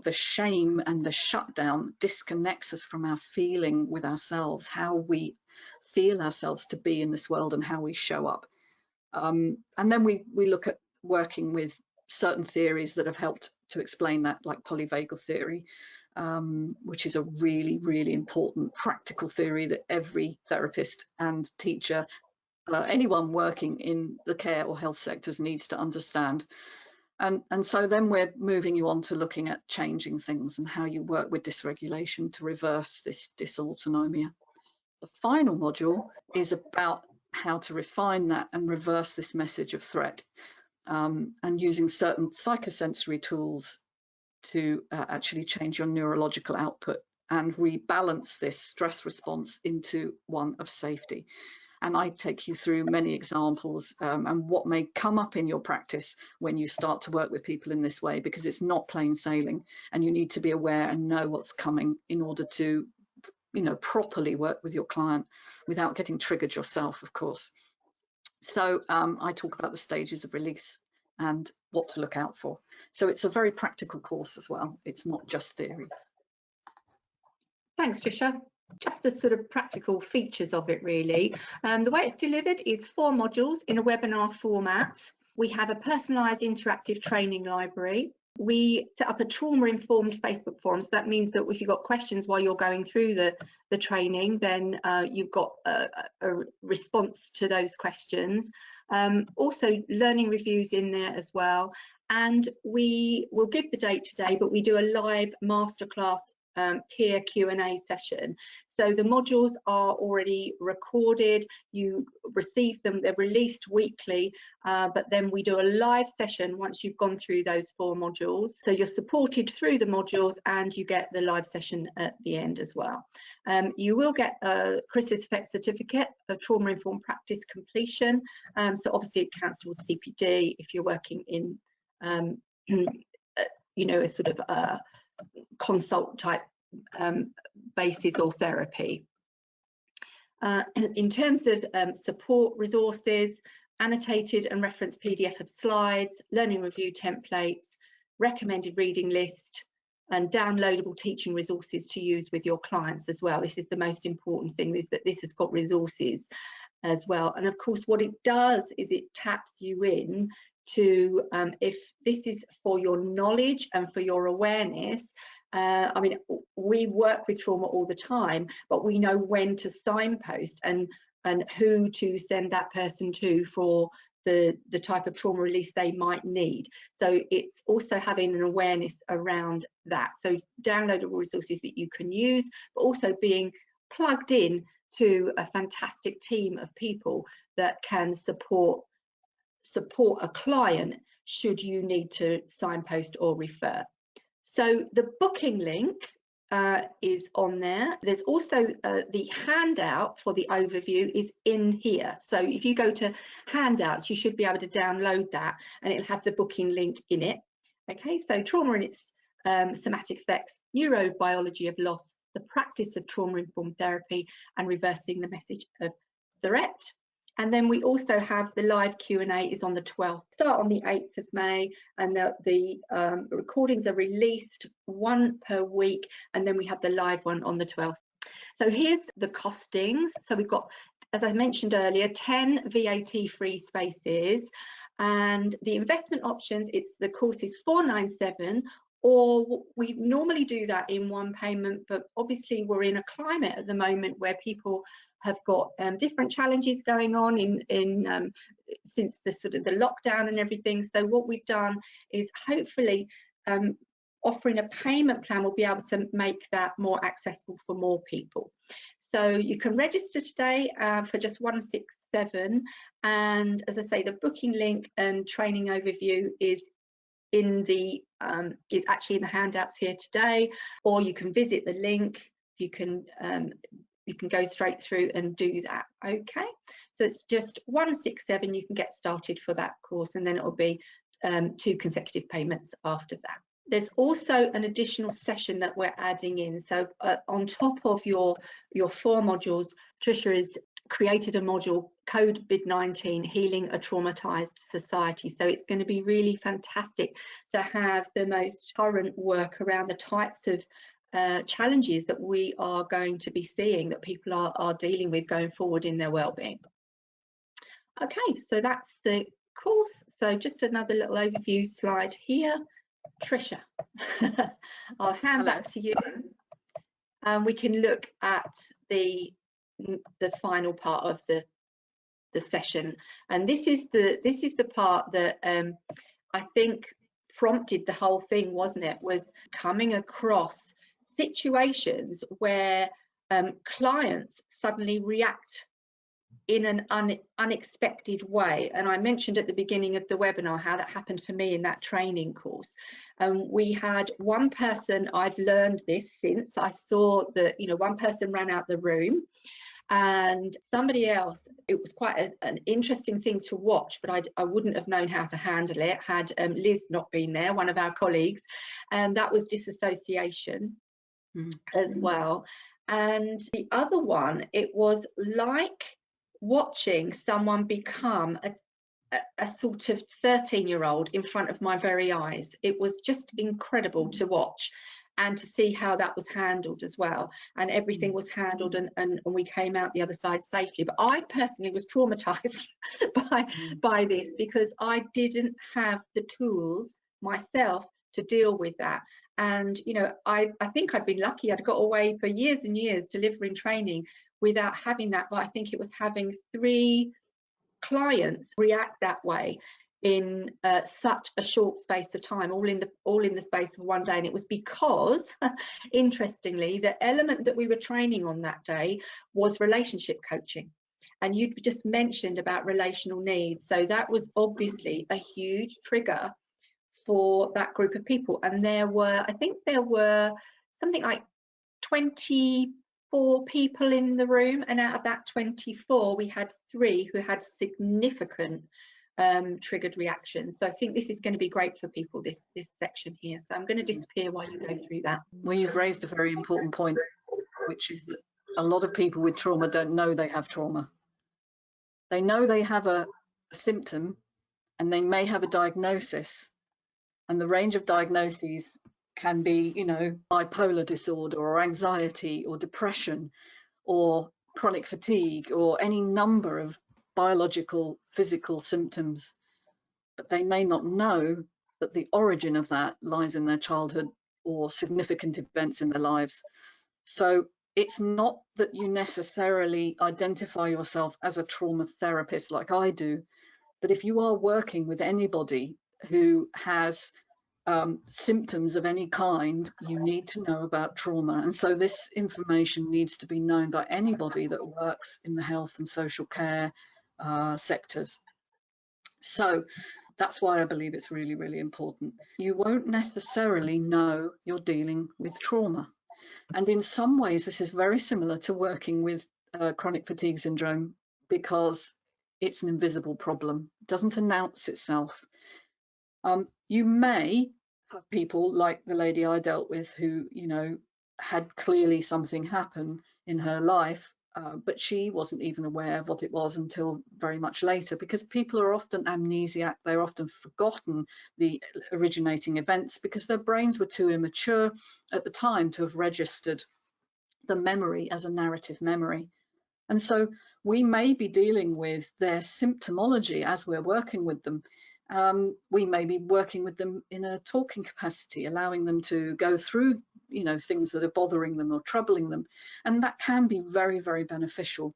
the shame and the shutdown disconnects us from our feeling with ourselves, how we feel ourselves to be in this world and how we show up. And then we look at working with certain theories that have helped to explain that, like polyvagal theory, which is a really, really important practical theory that every therapist and teacher, anyone working in the care or health sectors needs to understand. And so then we're moving you on to looking at changing things and how you work with dysregulation to reverse this dysautonomia. The final module is about how to refine that and reverse this message of threat, and using certain psychosensory tools to actually change your neurological output and rebalance this stress response into one of safety. And I take you through many examples and what may come up in your practice when you start to work with people in this way, because it's not plain sailing, and you need to be aware and know what's coming in order to, you know, properly work with your client without getting triggered yourself, of course. So I talk about the stages of release and what to look out for. So it's a very practical course as well. It's not just theory. Thanks, Trisha. Just the sort of practical features of it, really. The way it's delivered is 4 modules in a webinar format. We have a personalised interactive training library. We set up a trauma-informed Facebook forum. So that means that if you've got questions while you're going through the training, then you've got a response to those questions. Also learning reviews in there as well. And we will give the date today, but we do a live masterclass peer Q&A session. So the modules are already recorded, you receive them, they're released weekly, but then we do a live session once you've gone through those 4 modules. So you're supported through the modules and you get the live session at the end as well. You will get a Chrysalis Effect certificate of trauma-informed practice completion. So obviously it counts towards CPD if you're working in you know, a sort of consult type basis or therapy. In terms of support resources, annotated and referenced PDF of slides, learning review templates, recommended reading list, and downloadable teaching resources to use with your clients as well. This is the most important thing, is that this has got resources as well. And of course what it does is it taps you in to if this is for your knowledge and for your awareness. I mean, we work with trauma all the time, but we know when to signpost and who to send that person to for the type of trauma release they might need. So it's also having an awareness around that. So downloadable resources that you can use, but also being plugged in to a fantastic team of people that can support a client should you need to signpost or refer. So the booking link is on there. There's also the handout for the overview is in here. So if you go to handouts, you should be able to download that and it'll have the booking link in it. Okay, so trauma and its somatic effects, neurobiology of loss, the practice of trauma-informed therapy, and reversing the message of threat. And then we also have the live Q&A is on the 12th, start on the 8th of May, and the recordings are released 1 per week, and then we have the live one on the 12th. So here's the costings. So we've got, as I mentioned earlier, 10 VAT-free spaces, and the investment options, the course is $497, or we normally do that in one payment, but obviously we're in a climate at the moment where people have got different challenges going on since the sort of the lockdown and everything. So what we've done is hopefully offering a payment plan will be able to make that more accessible for more people. So you can register today for just $167, and as I say, the booking link and training overview is actually in the handouts here today, or you can visit the link. You can go straight through and do that. Okay, so it's just $167. You can get started for that course, and then it will be 2 consecutive payments after that. There's also an additional session that we're adding in. So on top of your 4 modules, Tricia has created a module, COVID-19, Healing a Traumatized Society. So it's going to be really fantastic to have the most current work around the types of challenges that we are going to be seeing, that people are dealing with going forward in their well-being. Okay, so that's the course. So just another little overview slide here. Tricia, I'll hand back to you, and we can look at the final part of the session. And this is the part that I think prompted the whole thing, wasn't it? Was coming across situations where clients suddenly react in an unexpected way. And I mentioned at the beginning of the webinar how that happened for me in that training course. We had one person, I've learned this since, I saw that, you know, one person ran out the room, and somebody else, it was quite an interesting thing to watch, but I wouldn't have known how to handle it had Liz not been there, one of our colleagues, and that was disassociation as well. And the other one, it was like watching someone become a sort of 13-year-old in front of my very eyes. It was just incredible to watch and to see how that was handled as well. And everything was handled, and we came out the other side safely. But I personally was traumatized by this, because I didn't have the tools myself to deal with that. And, you know, I think I'd been lucky. I'd got away for years and years delivering training without having that. But I think it was having 3 clients react that way in such a short space of time, all in the space of one day. And it was because, interestingly, the element that we were training on that day was relationship coaching. And you just mentioned about relational needs. So that was obviously a huge trigger for that group of people. And I think there were something like 24 people in the room, and out of that 24 we had 3 who had significant triggered reactions. So I think this is going to be great for people, this section here. So I'm going to disappear while you go through that. Well, you've raised a very important point, which is that a lot of people with trauma don't know they have trauma. They know they have a symptom, and they may have a diagnosis, and the range of diagnoses can be, you know, bipolar disorder or anxiety or depression or chronic fatigue or any number of biological, physical symptoms. But they may not know that the origin of that lies in their childhood or significant events in their lives. So it's not that you necessarily identify yourself as a trauma therapist like I do, but if you are working with anybody who has symptoms of any kind, you need to know about trauma. And so this information needs to be known by anybody that works in the health and social care sectors. So that's why I believe it's really, really important. You won't necessarily know you're dealing with trauma. And in some ways, this is very similar to working with chronic fatigue syndrome, because it's an invisible problem. It doesn't announce itself. You may have people like the lady I dealt with who, you know, had clearly something happen in her life, but she wasn't even aware of what it was until very much later, because people are often amnesiac. They're often forgotten the originating events because their brains were too immature at the time to have registered the memory as a narrative memory. And so we may be dealing with their symptomology as we're working with them. We may be working with them in a talking capacity, allowing them to go through, you know, things that are bothering them or troubling them, and that can be very, very beneficial.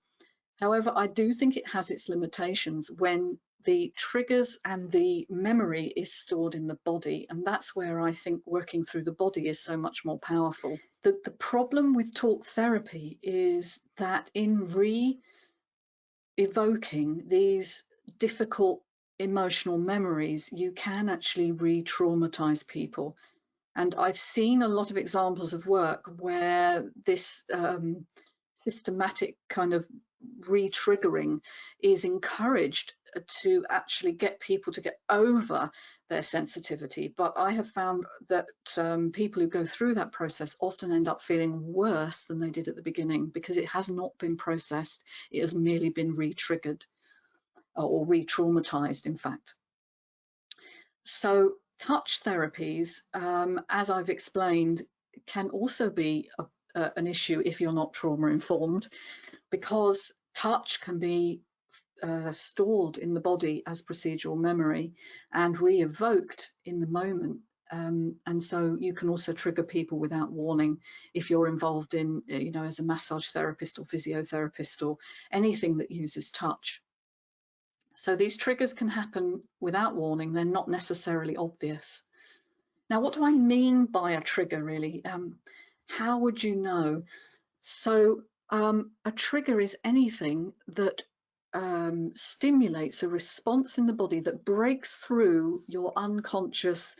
However, I do think it has its limitations when the triggers and the memory is stored in the body, and that's where I think working through the body is so much more powerful. The problem with talk therapy is that in re-evoking these difficult emotional memories, you can actually re-traumatize people. And I've seen a lot of examples of work where this systematic kind of re-triggering is encouraged to actually get people to get over their sensitivity. But I have found that people who go through that process often end up feeling worse than they did at the beginning, because it has not been processed. It has merely been re-triggered or re-traumatized, in fact. So touch therapies, as I've explained, can also be an issue if you're not trauma informed, because touch can be stored in the body as procedural memory and re-evoked in the moment. And so you can also trigger people without warning if you're involved in, you know, as a massage therapist or physiotherapist or anything that uses touch. So these triggers can happen without warning. They're not necessarily obvious. Now, what do I mean by a trigger, really? How would you know? So a trigger is anything that stimulates a response in the body that breaks through your unconscious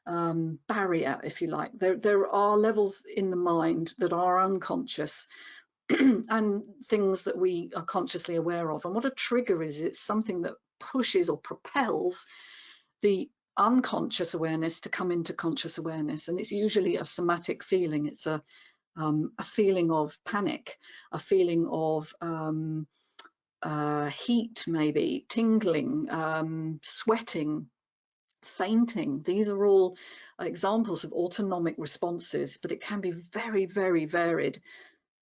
barrier, if you like. There are levels in the mind that are unconscious and things that we are consciously aware of. And what a trigger is, it's something that pushes or propels the unconscious awareness to come into conscious awareness. And it's usually a somatic feeling. It's a feeling of panic, a feeling of heat, maybe tingling, sweating, fainting. These are all examples of autonomic responses, but it can be very, very varied.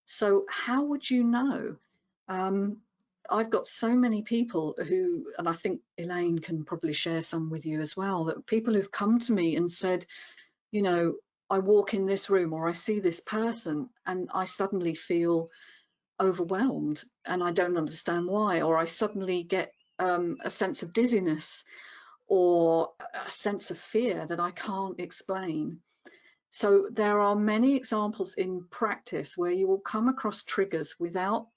So how would you know? I've got so many people who, and I think Elaine can probably share some with you as well, that people who've come to me and said, you know, I walk in this room or I see this person and I suddenly feel overwhelmed and I don't understand why, or I suddenly get a sense of dizziness or a sense of fear that I can't explain. So there are many examples in practice where you will come across triggers without,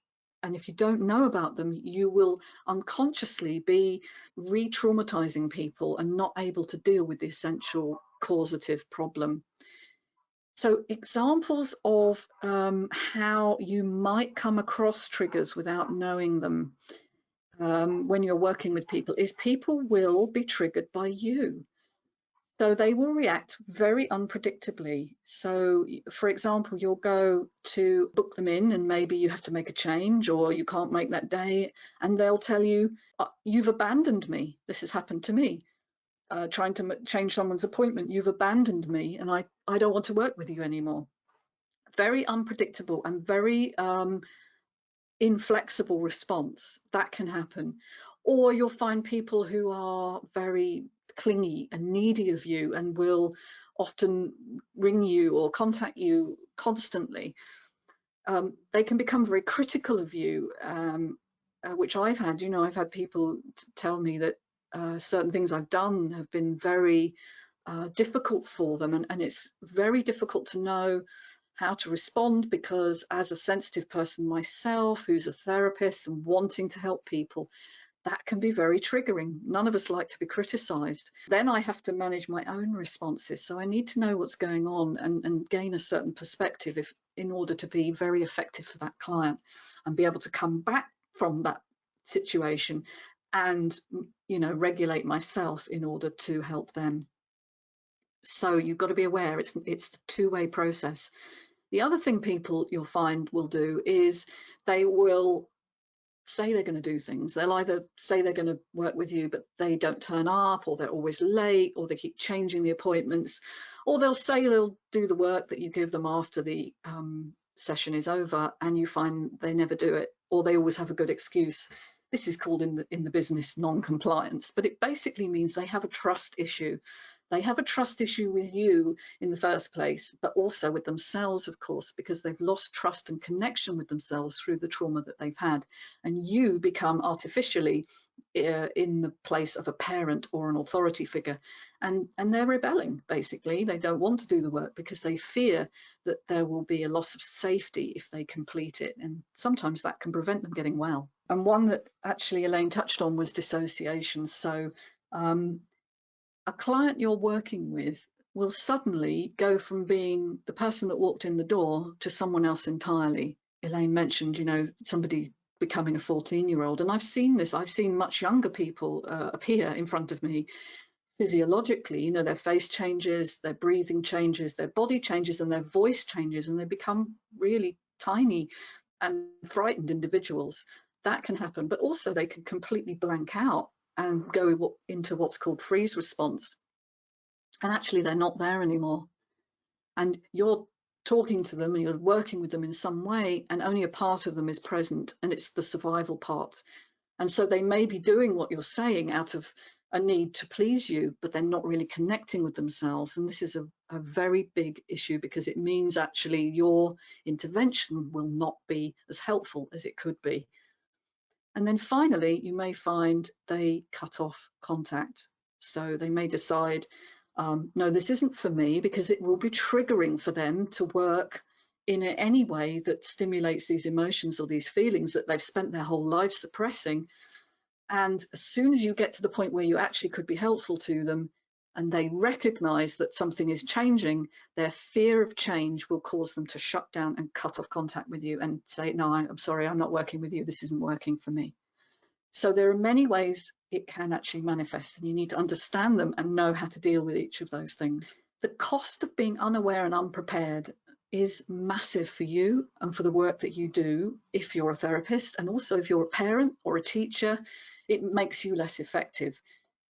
and if you don't know about them, you will unconsciously be re-traumatizing people and not able to deal with the essential causative problem. So examples of how you might come across triggers without knowing them when you're working with people is people will be triggered by you. So they will react very unpredictably. So for example, you'll go to book them in and maybe you have to make a change or you can't make that day and they'll tell you, you've abandoned me. This has happened to me. Trying to change someone's appointment, you've abandoned me and I don't want to work with you anymore. Very unpredictable and very inflexible response. That can happen. Or you'll find people who are very clingy and needy of you and will often ring you or contact you constantly. They can become very critical of you, which I've had. You know, I've had people tell me that certain things I've done have been very difficult for them, and it's very difficult to know how to respond, because as a sensitive person myself, who's a therapist and wanting to help people, that can be very triggering. None of us like to be criticized. Then I have to manage my own responses. So I need to know what's going on and gain a certain perspective in order to be very effective for that client and be able to come back from that situation and, you know, regulate myself in order to help them. So you've got to be aware it's a two-way process. The other thing people you'll find will do is they will say they're going to do things. They'll either say they're going to work with you, but they don't turn up, or they're always late, or they keep changing the appointments, or they'll say they'll do the work that you give them after the session is over, and you find they never do it, or they always have a good excuse. This is called in the business non-compliance, but it basically means they have a trust issue. They have a trust issue with you in the first place, but also with themselves, of course, because they've lost trust and connection with themselves through the trauma that they've had. And you become artificially in the place of a parent or an authority figure. And they're rebelling, basically. They don't want to do the work because they fear that there will be a loss of safety if they complete it. And sometimes that can prevent them getting well. And one that actually Elaine touched on was dissociation. So a client you're working with will suddenly go from being the person that walked in the door to someone else entirely. Elaine mentioned, you know, somebody becoming a 14-year-old, and I've seen this. I've seen much younger people appear in front of me physiologically. You know, their face changes, their breathing changes, their body changes, and their voice changes, and they become really tiny and frightened individuals. That can happen, but also they can completely blank out and go into what's called freeze response. And actually they're not there anymore. And you're talking to them and you're working with them in some way, and only a part of them is present, and it's the survival part. And so they may be doing what you're saying out of a need to please you, but they're not really connecting with themselves. And this is a very big issue, because it means actually your intervention will not be as helpful as it could be. And then finally, you may find they cut off contact. So they may decide, no, this isn't for me, because it will be triggering for them to work in any way that stimulates these emotions or these feelings that they've spent their whole life suppressing. And as soon as you get to the point where you actually could be helpful to them and they recognize that something is changing, their fear of change will cause them to shut down and cut off contact with you and say, no, I'm sorry, I'm not working with you. This isn't working for me. So there are many ways it can actually manifest, and you need to understand them and know how to deal with each of those things. The cost of being unaware and unprepared is massive for you and for the work that you do if you're a therapist, and also if you're a parent or a teacher, it makes you less effective.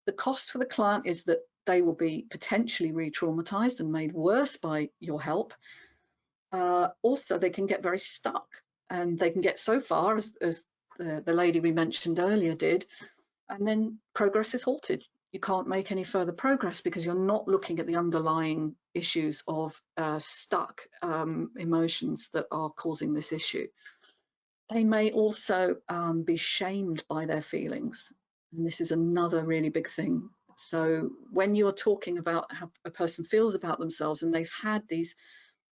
The cost for the client is that they will be potentially re-traumatized and made worse by your help. Also, they can get very stuck, and they can get so far as the lady we mentioned earlier did, and then progress is halted. You can't make any further progress because you're not looking at the underlying issues of stuck emotions that are causing this issue. They may also be shamed by their feelings, and this is another really big thing. So when you're talking about how a person feels about themselves and they've had these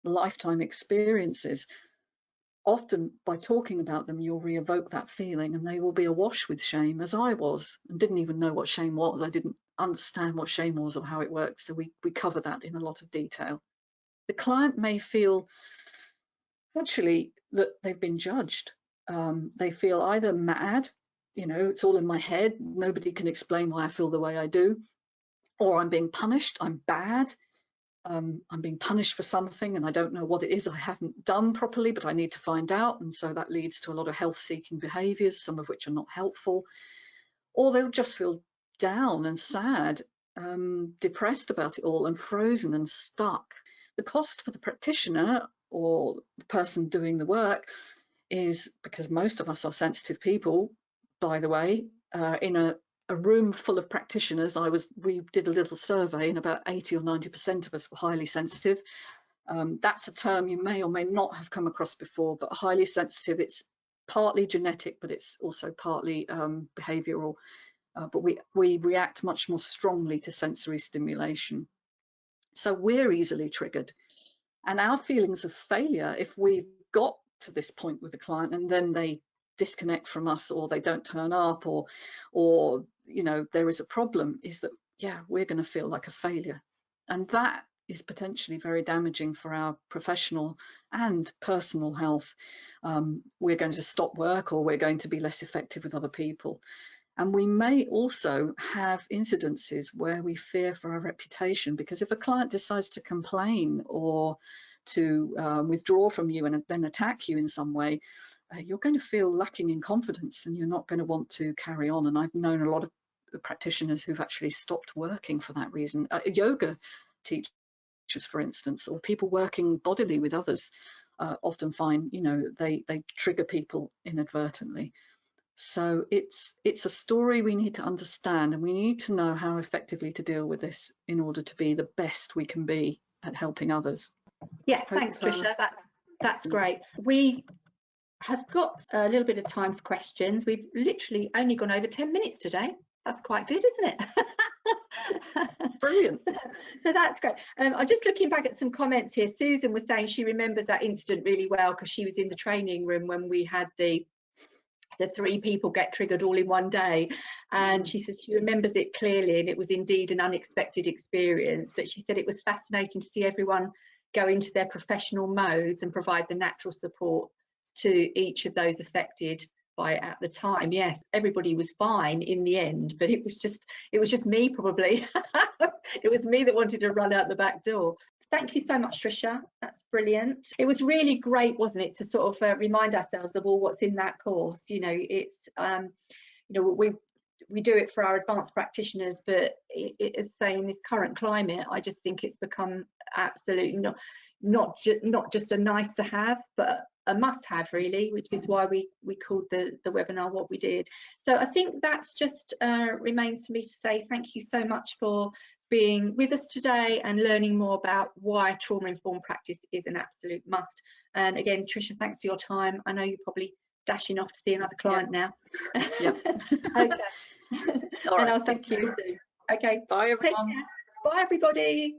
lifetime experiences, often by talking about them, you'll re-evoke that feeling, and they will be awash with shame, as I was, and didn't even know what shame was. I didn't understand what shame was or how it works. So we cover that in a lot of detail. The client may feel actually that they've been judged. They feel either mad, you know, it's all in my head, nobody can explain why I feel the way I do, or I'm being punished, I'm bad. I'm being punished for something and I don't know what it is I haven't done properly, but I need to find out. And so that leads to a lot of health-seeking behaviours, some of which are not helpful. Or they'll just feel down and sad, depressed about it all, and frozen and stuck. The cost for the practitioner or the person doing the work is, because most of us are sensitive people, by the way, in a room full of practitioners, we did a little survey, and about 80 or 90% of us were highly sensitive. That's a term you may or may not have come across before, but highly sensitive, it's partly genetic, but it's also partly behavioural. But we react much more strongly to sensory stimulation. So we're easily triggered. And our feelings of failure, if we've got to this point with a client and then they disconnect from us, or they don't turn up, or you know, there is a problem, is that, yeah, we're going to feel like a failure, and that is potentially very damaging for our professional and personal health. We're going to stop work, or we're going to be less effective with other people. And we may also have incidences where we fear for our reputation, because if a client decides to complain or to withdraw from you and then attack you in some way, you're going to feel lacking in confidence, and you're not going to want to carry on. And I've known a lot of practitioners who've actually stopped working for that reason. Yoga teachers, for instance, or people working bodily with others, often find, you know, they trigger people inadvertently. So it's a story we need to understand, and we need to know how effectively to deal with this in order to be the best we can be at helping others. Yeah, thanks, Tricia. That's great. We have got a little bit of time for questions. We've literally only gone over 10 minutes today. That's quite good, isn't it? Brilliant. So that's great. I'm just looking back at some comments here. Susan was saying she remembers that incident really well because she was in the training room when we had the 3 people get triggered all in one day, and she says she remembers it clearly, and it was indeed an unexpected experience. But she said it was fascinating to see everyone go into their professional modes and provide the natural support to each of those affected by it at the time. Yes, everybody was fine in the end, but it was just me, probably. It was me that wanted to run out the back door. Thank you so much, Tricia. That's brilliant. It was really great, wasn't it, to sort of remind ourselves of all what's in that course. You know, it's you know, we do it for our advanced practitioners, but it is saying in this current climate, I just think it's become absolutely not just a nice to have, but a must have, really, which is why we called the webinar what we did. So I think that's just remains for me to say thank you so much for being with us today and learning more about why trauma-informed practice is an absolute must. And again, Tricia, thanks for your time. I know you're probably dashing off to see another client now. Yep. Okay. All right, and I'll thank you. Soon. Okay. Bye, everyone. Bye, everybody.